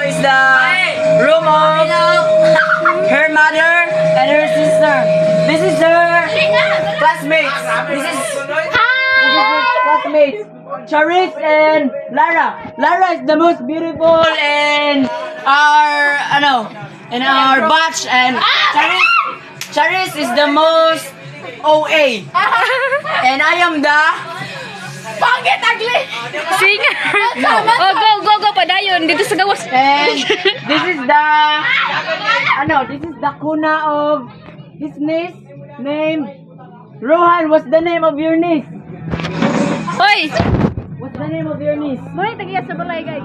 is the room of her mother and her sister. This is her classmates. This is her classmates. Charis and Lara. Lara is the most beautiful in our batch, and Charis is the most OA. And I am the Pangit ugly. Singer. Oh, go padayon dito sa gawas. And this is the kuna of his niece named Rohan. What's the name of your niece? Hoy, What's the name of your niece? muna tagiya sa balay, guys.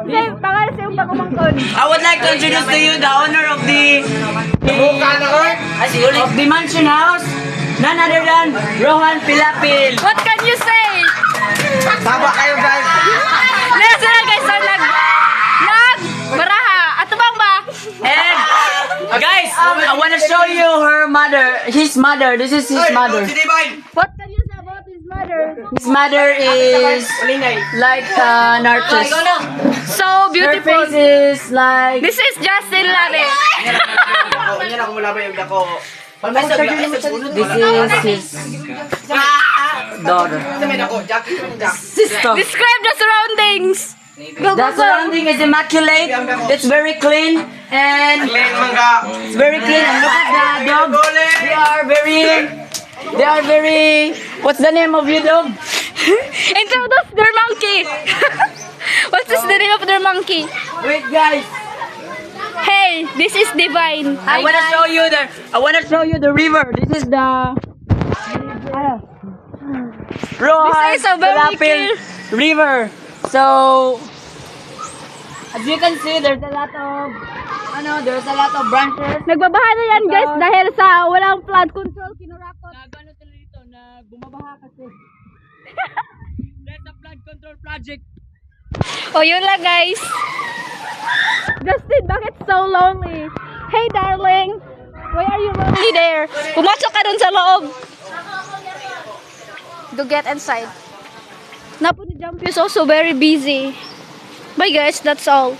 Say, pangalan sa iyong pagumangkon. I would like to introduce to you the owner of the mansion house, none other than Rohan Pilapil. What can you say? Tama kayo guys. Nasa na guys, baraha. Ato bang ba? And guys, I want to show you his mother. This is his mother. What can you say about his mother? His mother is like an artist. So Her beautiful. face is like. This is Justin Lare. This is his daughter. Sister. Describe the surroundings. The surrounding is immaculate. It's very clean and it's very clean. And look at the dog. They are very. What's the name of your dog? Introduce their monkey. What is the name of their monkey? Wait, guys. Hey, this is Divine. I wanna show you the river. This is the Rohan This is a very Pilapil River. So as you can see, there's a lot of branches. Nagbabaha na yan guys dahil sa walang flood control kinurakot. Nagano tuloy dito, bumabaha kasi. There's a flood control project. O yun lang guys. Justin, bakit so lonely? Hey darling, why are you lonely there? Pumasok ka dun sa loob. To get inside. Napo ni Jumpy is also very busy. Bye guys, that's all.